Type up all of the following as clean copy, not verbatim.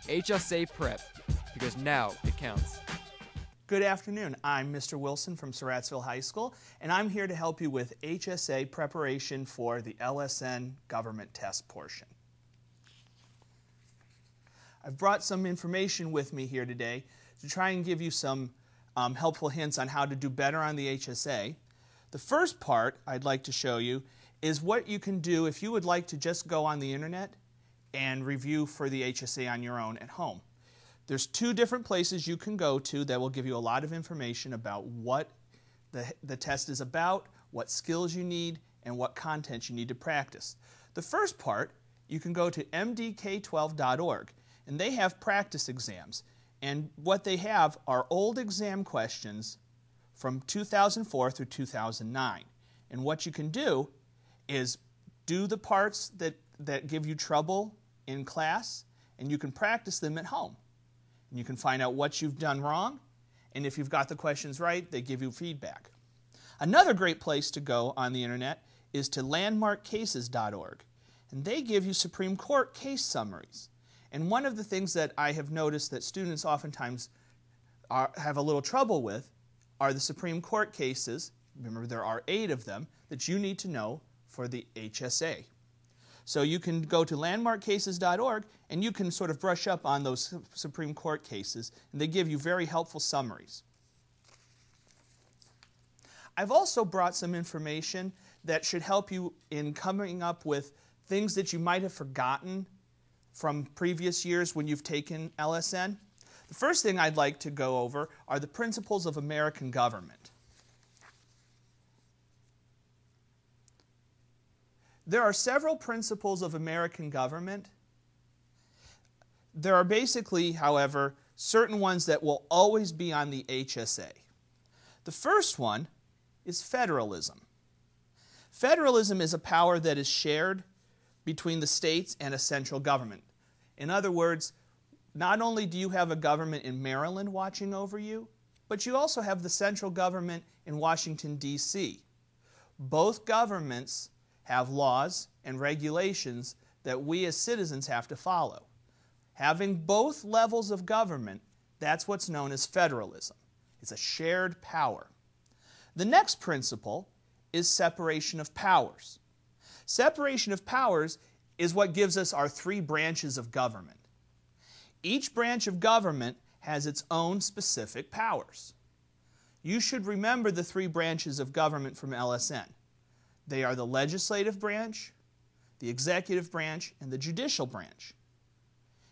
HSA Prep, because now it counts. Good afternoon. I'm Mr. Wilson from Surrattsville High School, and I'm here to help you with HSA preparation for the LSN government test portion. I've brought some information with me here today to try and give you some helpful hints on how to do better on the HSA. The first part I'd like to show you is what you can do if you would like to just go on the internet and review for the HSA on your own at home. There's two different places you can go to that will give you a lot of information about what the test is about, what skills you need, and what content you need to practice. The first part, you can go to mdk12.org, and they have practice exams. And what they have are old exam questions from 2004 through 2009. And what you can do is do the parts that give you trouble in class, and you can practice them at home. And you can find out what you've done wrong, and if you've got the questions right, they give you feedback. Another great place to go on the internet is to landmarkcases.org, and they give you Supreme Court case summaries. And one of the things that I have noticed that students oftentimes have a little trouble with are the Supreme Court cases. Remember, there are 8 of them that you need to know for the HSA. So you can go to landmarkcases.org and you can sort of brush up on those Supreme Court cases, and they give you very helpful summaries. I've also brought some information that should help you in coming up with things that you might have forgotten from previous years when you've taken LSN. The first thing I'd like to go over are the principles of American government. There are several principles of American government. There are basically, however, certain ones that will always be on the HSA. The first one is federalism. Federalism is a power that is shared between the states and a central government. In other words, not only do you have a government in Maryland watching over you, but you also have the central government in Washington, D.C. Both governments have laws and regulations that we as citizens have to follow. Having both levels of government, that's what's known as federalism. It's a shared power. The next principle is separation of powers. Separation of powers is what gives us our 3 branches of government. Each branch of government has its own specific powers. You should remember the 3 branches of government from LSN. They are the legislative branch, the executive branch, and the judicial branch.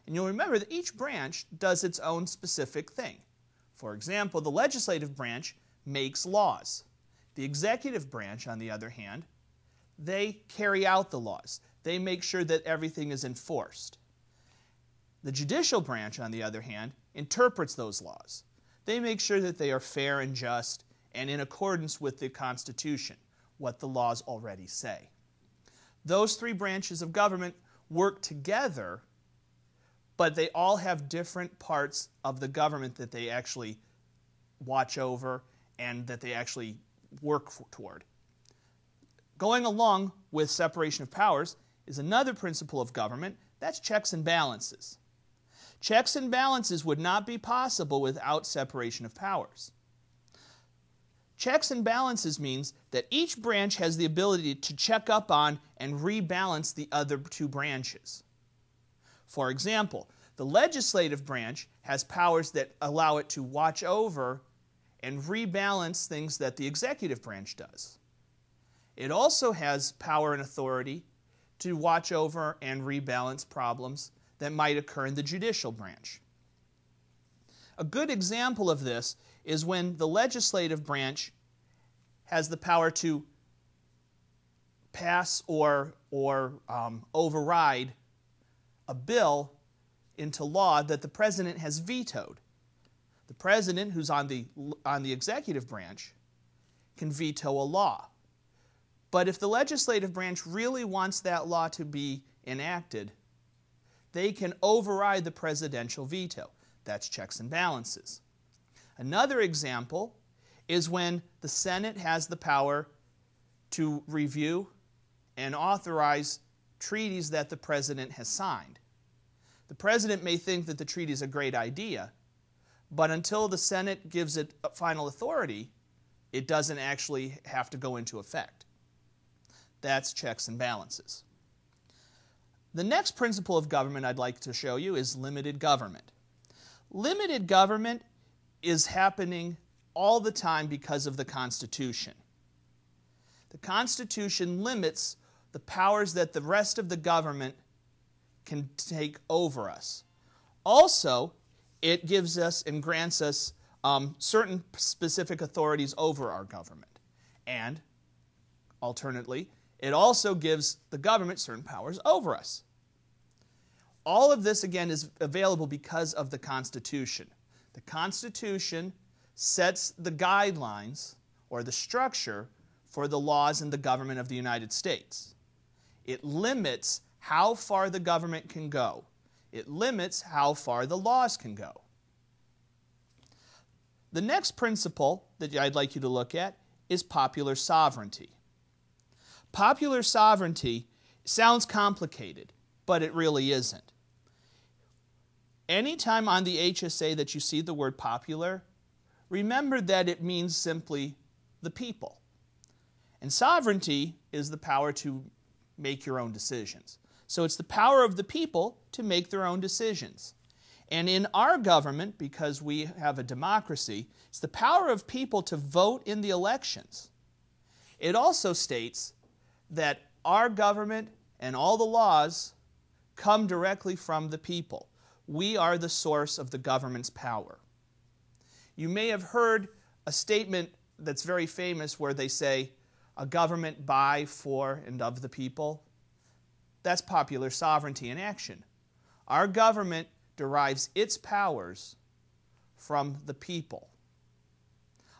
And you'll remember that each branch does its own specific thing. For example, the legislative branch makes laws. The executive branch, on the other hand, they carry out the laws. They make sure that everything is enforced. The judicial branch, on the other hand, interprets those laws. They make sure that they are fair and just and in accordance with the Constitution, what the laws already say. Those 3 branches of government work together, but they all have different parts of the government that they actually watch over and that they actually work toward. Going along with separation of powers is another principle of government. That's checks and balances. Checks and balances would not be possible without separation of powers. Checks and balances means that each branch has the ability to check up on and rebalance the other 2 branches. For example, the legislative branch has powers that allow it to watch over and rebalance things that the executive branch does. It also has power and authority to watch over and rebalance problems that might occur in the judicial branch. A good example of this is when the legislative branch has the power to pass or override a bill into law that the president has vetoed. The president, who's on the executive branch, can veto a law. But if the legislative branch really wants that law to be enacted, they can override the presidential veto. That's checks and balances. Another example is when the Senate has the power to review and authorize treaties that the president has signed. The president may think that the treaty is a great idea, but until the Senate gives it final authority, it doesn't actually have to go into effect. That's checks and balances. The next principle of government I'd like to show you is limited government. Limited government is happening all the time because of the Constitution. The Constitution limits the powers that the rest of the government can take over us. Also, it gives us and grants us certain specific authorities over our government. And, alternately, it also gives the government certain powers over us. All of this, again, is available because of the Constitution. The Constitution sets the guidelines or the structure for the laws and the government of the United States. It limits how far the government can go. It limits how far the laws can go. The next principle that I'd like you to look at is popular sovereignty. Popular sovereignty sounds complicated, but it really isn't. Anytime on the HSA that you see the word popular, remember that it means simply the people. And sovereignty is the power to make your own decisions. So it's the power of the people to make their own decisions. And in our government, because we have a democracy, it's the power of people to vote in the elections. It also states that our government and all the laws come directly from the people. We are the source of the government's power. You may have heard a statement that's very famous where they say, a government by, for, and of the people. That's popular sovereignty in action. Our government derives its powers from the people.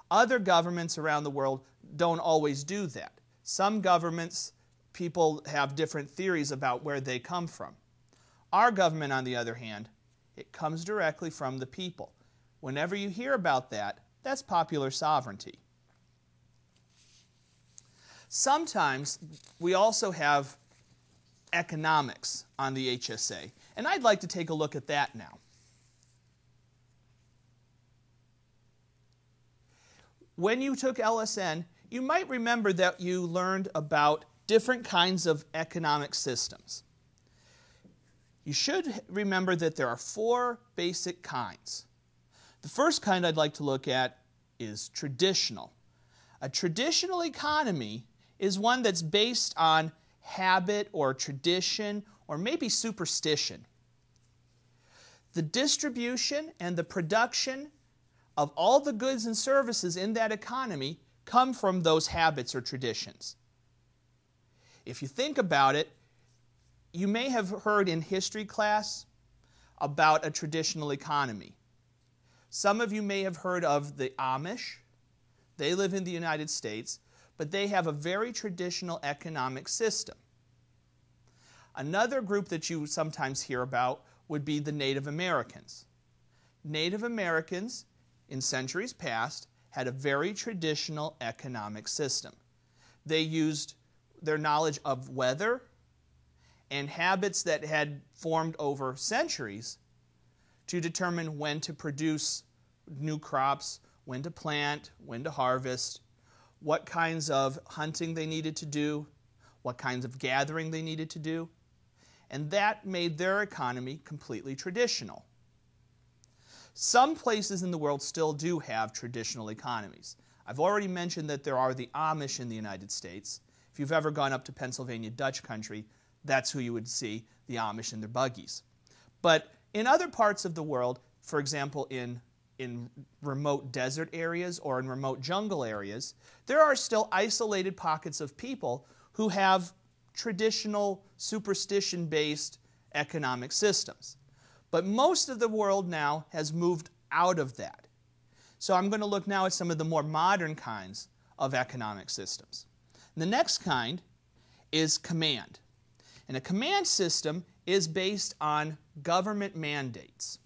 Other governments around the world don't always do that. Some governments, people have different theories about where they come from. Our government, on the other hand, it comes directly from the people. Whenever you hear about that, that's popular sovereignty. Sometimes we also have economics on the HSA, and I'd like to take a look at that now. When you took LSN, you might remember that you learned about different kinds of economic systems. You should remember that there are 4 basic kinds. The first kind I'd like to look at is traditional. A traditional economy is one that's based on habit or tradition or maybe superstition. The distribution and the production of all the goods and services in that economy come from those habits or traditions. If you think about it, you may have heard in history class about a traditional economy. Some of you may have heard of the Amish. They live in the United States, but they have a very traditional economic system. Another group that you sometimes hear about would be the Native Americans. Native Americans, in centuries past, had a very traditional economic system. They used their knowledge of weather and habits that had formed over centuries to determine when to produce new crops, when to plant, when to harvest, what kinds of hunting they needed to do, what kinds of gathering they needed to do, and that made their economy completely traditional. Some places in the world still do have traditional economies. I've already mentioned that there are the Amish in the United States. If you've ever gone up to Pennsylvania Dutch country, that's who you would see, the Amish in their buggies. But in other parts of the world, for example in remote desert areas or in remote jungle areas, there are still isolated pockets of people who have traditional superstition-based economic systems. But most of the world now has moved out of that. So I'm going to look now at some of the more modern kinds of economic systems. And the next kind is command. And a command system is based on government mandates.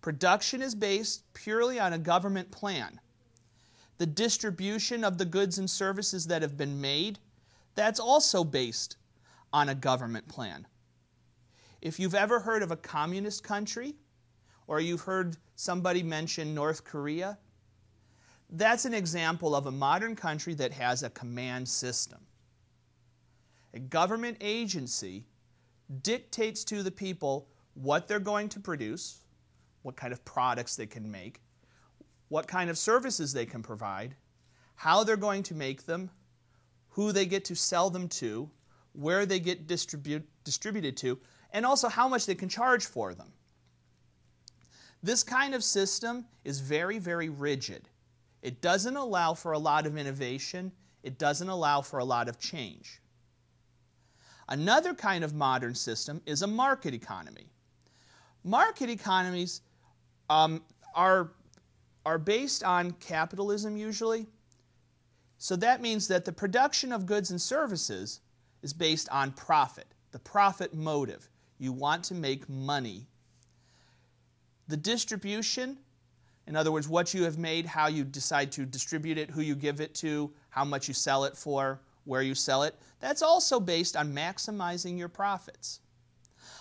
Production is based purely on a government plan. The distribution of the goods and services that have been made, that's also based on a government plan. If you've ever heard of a communist country, or you've heard somebody mention North Korea, that's an example of a modern country that has a command system. A government agency dictates to the people what they're going to produce, what kind of products they can make, what kind of services they can provide, how they're going to make them, who they get to sell them to, where they get distributed to, and also how much they can charge for them. This kind of system is very, very rigid. It doesn't allow for a lot of innovation. It doesn't allow for a lot of change. Another kind of modern system is a market economy. Market economies are based on capitalism usually. So that means that the production of goods and services is based on profit, the profit motive. You want to make money. The distribution, in other words, what you have made, how you decide to distribute it, who you give it to, how much you sell it for, where you sell it, that's also based on maximizing your profits.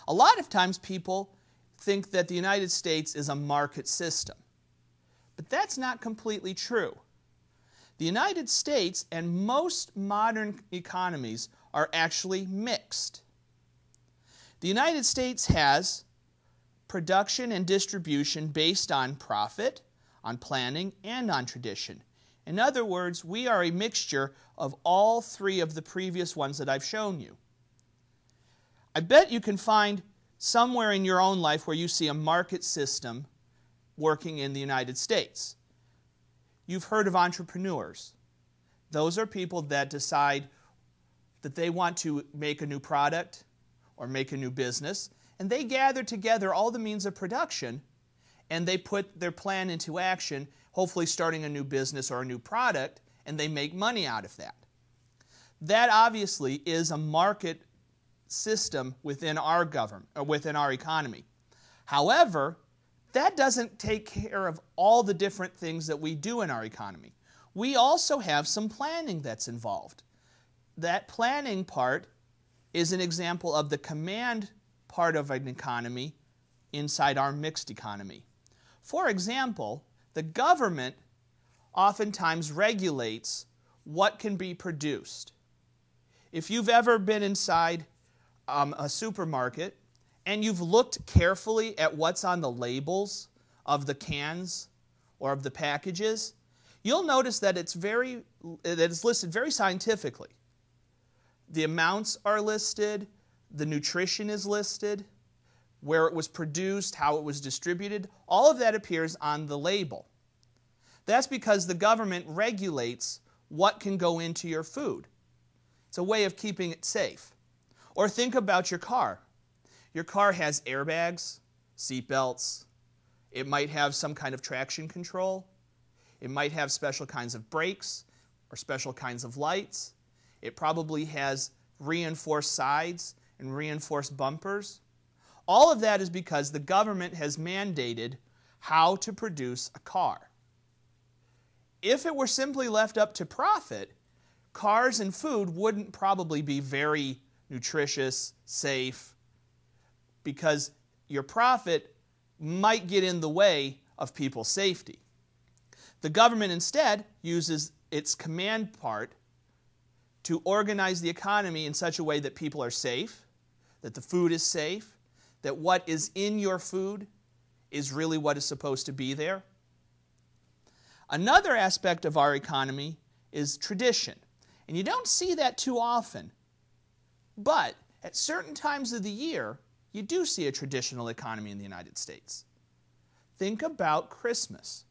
A lot of times people think that the United States is a market system, but that's not completely true. The United States and most modern economies are actually mixed. The United States has production and distribution based on profit, on planning, and on tradition. In other words, we are a mixture of all three of the previous ones that I've shown you. I bet you can find somewhere in your own life where you see a market system working in the United States. You've heard of entrepreneurs. Those are people that decide that they want to make a new product or make a new business, and they gather together all the means of production, and they put their plan into action, hopefully starting a new business or a new product, and they make money out of that. That obviously is a market system within our government, or within our economy. However, that doesn't take care of all the different things that we do in our economy. We also have some planning that's involved. That planning part is an example of the command part of an economy inside our mixed economy. For example, the government oftentimes regulates what can be produced. If you've ever been inside a supermarket and you've looked carefully at what's on the labels of the cans or of the packages, you'll notice that it's listed very scientifically. The amounts are listed, the nutrition is listed, where it was produced, how it was distributed. All of that appears on the label. That's because the government regulates what can go into your food. It's a way of keeping it safe. Or think about your car. Your car has airbags, seat belts. It might have some kind of traction control. It might have special kinds of brakes or special kinds of lights. It probably has reinforced sides and reinforced bumpers. All of that is because the government has mandated how to produce a car. If it were simply left up to profit, cars and food wouldn't probably be very nutritious, safe, because your profit might get in the way of people's safety. The government instead uses its command part to organize the economy in such a way that people are safe, that the food is safe, that what is in your food is really what is supposed to be there. Another aspect of our economy is tradition. And you don't see that too often. But at certain times of the year, you do see a traditional economy in the United States. Think about Christmas.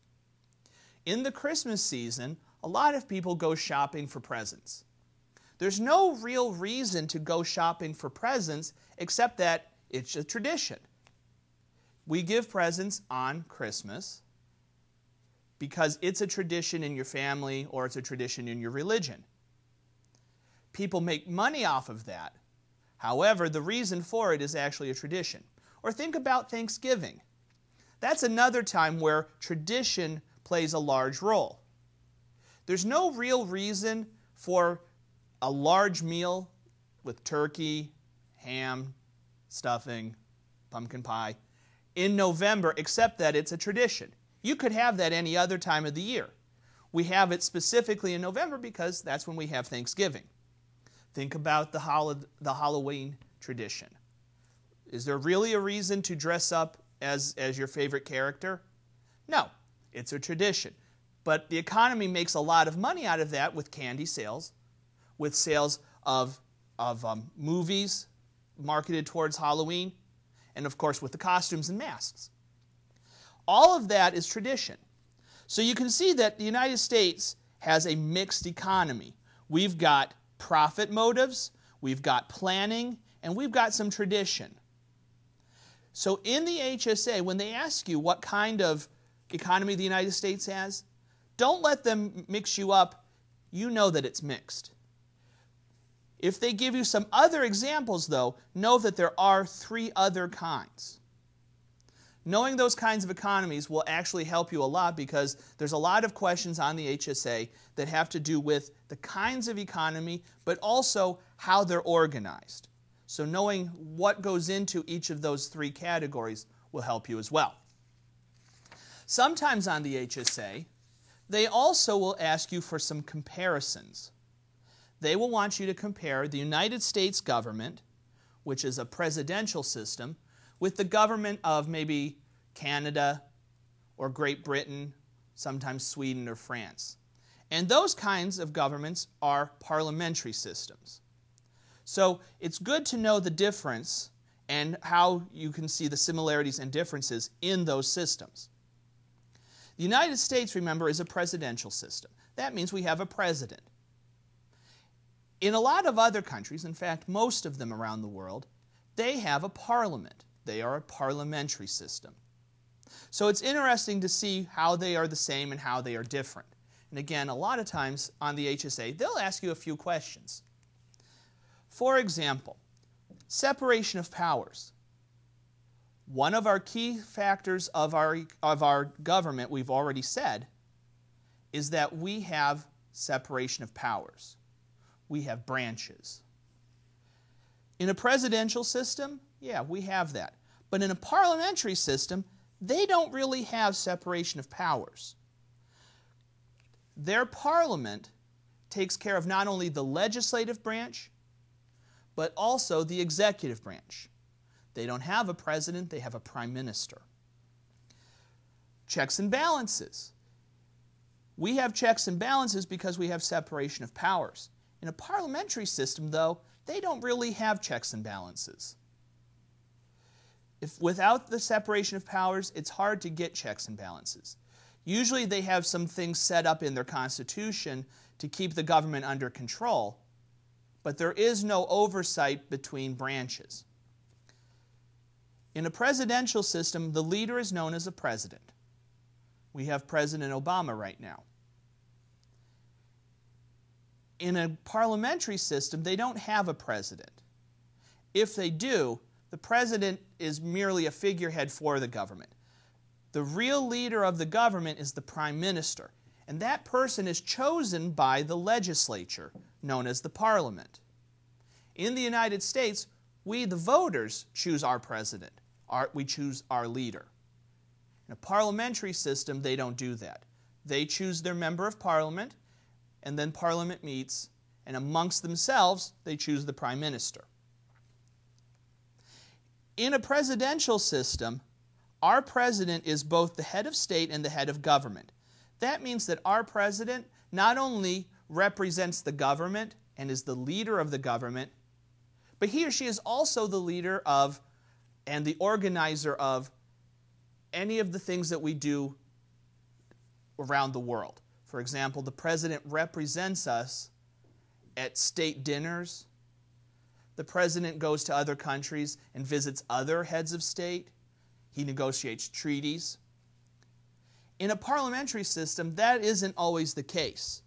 In the Christmas season, a lot of people go shopping for presents. There's no real reason to go shopping for presents except that it's a tradition. We give presents on Christmas because it's a tradition in your family or it's a tradition in your religion. People make money off of that. However, the reason for it is actually a tradition. Or think about Thanksgiving. That's another time where tradition plays a large role. There's no real reason for a large meal with turkey, ham, stuffing, pumpkin pie, in November, except that it's a tradition. You could have that any other time of the year. We have it specifically in November because that's when we have Thanksgiving. Think about the Halloween tradition. Is there really a reason to dress up as your favorite character? No, it's a tradition. But the economy makes a lot of money out of that with candy sales, with sales of movies marketed towards Halloween, and of course with the costumes and masks. All of that is tradition. So you can see that the United States has a mixed economy. We've got profit motives, we've got planning, and we've got some tradition. So in the HSA, when they ask you what kind of economy the United States has, don't let them mix you up. You know that it's mixed. If they give you some other examples, though, know that there are 3 other kinds. Knowing those kinds of economies will actually help you a lot because there's a lot of questions on the HSA that have to do with the kinds of economy, but also how they're organized. So knowing what goes into each of those 3 categories will help you as well. Sometimes on the HSA, they also will ask you for some comparisons. They will want you to compare the United States government, which is a presidential system, with the government of maybe Canada or Great Britain, sometimes Sweden or France. And those kinds of governments are parliamentary systems. So it's good to know the difference and how you can see the similarities and differences in those systems. The United States, remember, is a presidential system. That means we have a president. In a lot of other countries, in fact, most of them around the world, they have a parliament. They are a parliamentary system. So it's interesting to see how they are the same and how they are different. And again, a lot of times on the HSA, they'll ask you a few questions. For example, separation of powers. One of our key factors of our government, we've already said, is that we have separation of powers. We have branches. In a presidential system, yeah, we have that. But in a parliamentary system, they don't really have separation of powers. Their parliament takes care of not only the legislative branch, but also the executive branch. They don't have a president, they have a prime minister. Checks and balances. We have checks and balances because we have separation of powers. In a parliamentary system, though, they don't really have checks and balances. Without the separation of powers, it's hard to get checks and balances. Usually they have some things set up in their constitution to keep the government under control, but there is no oversight between branches. In a presidential system, the leader is known as a president. We have President Obama right now. In a parliamentary system, they don't have a president. If they do, the president is merely a figurehead for the government. The real leader of the government is the prime minister, and that person is chosen by the legislature, known as the parliament. In the United States, we, the voters, choose our president. We choose our leader. In a parliamentary system, they don't do that. They choose their member of parliament, and then parliament meets, and amongst themselves, they choose the prime minister. In a presidential system, our president is both the head of state and the head of government. That means that our president not only represents the government and is the leader of the government, but he or she is also the leader of and the organizer of any of the things that we do around the world. For example, the president represents us at state dinners. The president goes to other countries and visits other heads of state. He negotiates treaties. In a parliamentary system, that isn't always the case.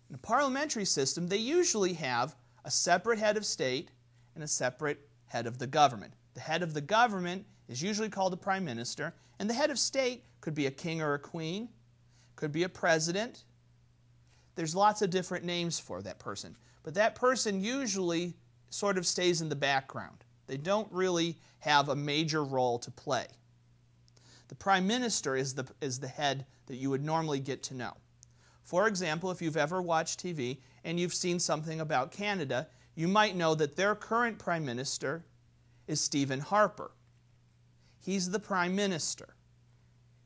In a parliamentary system, they usually have a separate head of state and a separate head of the government. The head of the government is usually called the prime minister, and the head of state could be a king or a queen, could be a president. There's lots of different names for that person. But that person usually sort of stays in the background. They don't really have a major role to play. The Prime Minister is the head that you would normally get to know. For example, if you've ever watched TV and you've seen something about Canada, you might know that their current Prime Minister is Stephen Harper. He's the Prime Minister.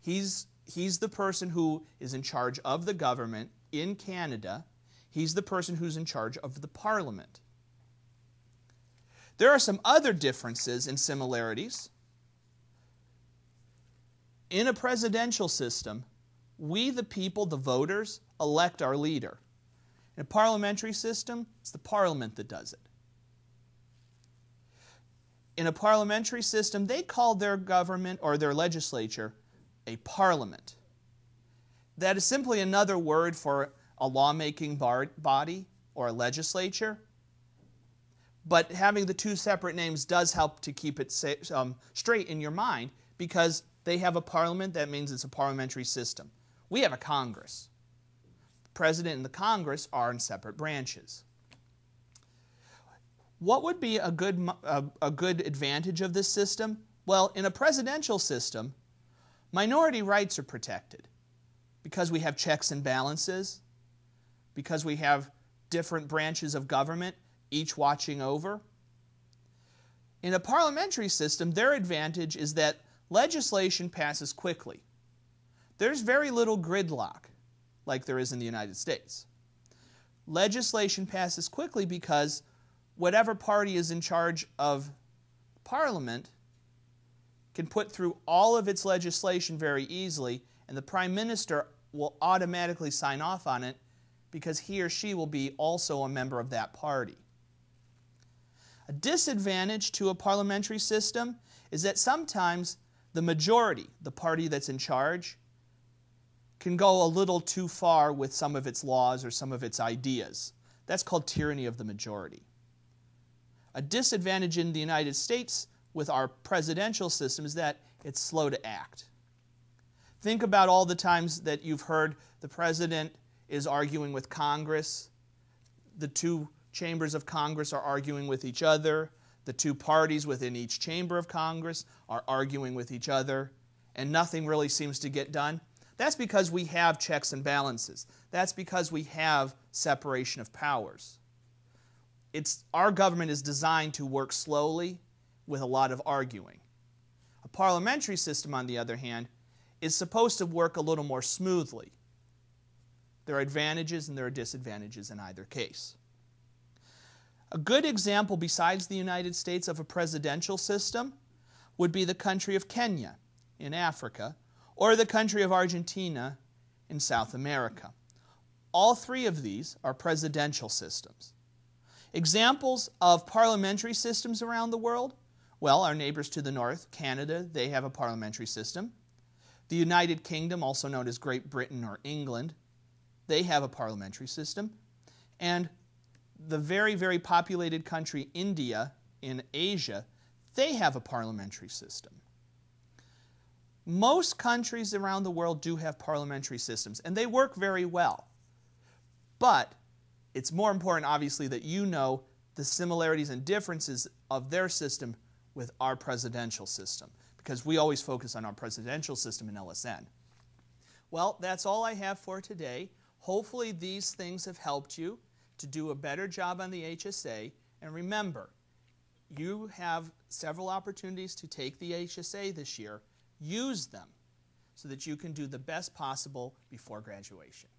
He's the person who is in charge of the government in Canada. He's the person who's in charge of the Parliament. There are some other differences and similarities. In a presidential system, we, the people, the voters, elect our leader. In a parliamentary system, it's the Parliament that does it. In a parliamentary system, they call their government or their legislature a parliament. That is simply another word for a lawmaking body or a legislature. But having the two separate names does help to keep it straight in your mind, because they have a parliament. That means it's a parliamentary system. We have a Congress. The President and the Congress are in separate branches. What would be a good advantage of this system? Well, in a presidential system, minority rights are protected because we have checks and balances, because we have different branches of government, each watching over. In a parliamentary system, their advantage is that legislation passes quickly. There's very little gridlock like there is in the United States. Legislation passes quickly because whatever party is in charge of Parliament can put through all of its legislation very easily, and the Prime Minister will automatically sign off on it because he or she will be also a member of that party. A disadvantage to a parliamentary system is that sometimes the majority, the party that's in charge, can go a little too far with some of its laws or some of its ideas. That's called tyranny of the majority. A disadvantage in the United States with our presidential system is that it's slow to act. Think about all the times that you've heard the president is arguing with Congress, the two chambers of Congress are arguing with each other, the two parties within each chamber of Congress are arguing with each other, and nothing really seems to get done. That's because we have checks and balances. That's because we have separation of powers. Our government is designed to work slowly with a lot of arguing. A parliamentary system, on the other hand, is supposed to work a little more smoothly. There are advantages and there are disadvantages in either case. A good example besides the United States of a presidential system would be the country of Kenya in Africa, or the country of Argentina in South America. All three of these are presidential systems. Examples of parliamentary systems around the world? Well, our neighbors to the north, Canada, they have a parliamentary system. The United Kingdom, also known as Great Britain or England, they have a parliamentary system. And the very, very populated country, India, in Asia, they have a parliamentary system. Most countries around the world do have parliamentary systems, and they work very well. But it's more important, obviously, that you know the similarities and differences of their system with our presidential system, because we always focus on our presidential system in LSN. Well, that's all I have for today. Hopefully these things have helped you to do a better job on the HSA. And remember, you have several opportunities to take the HSA this year. Use them so that you can do the best possible before graduation.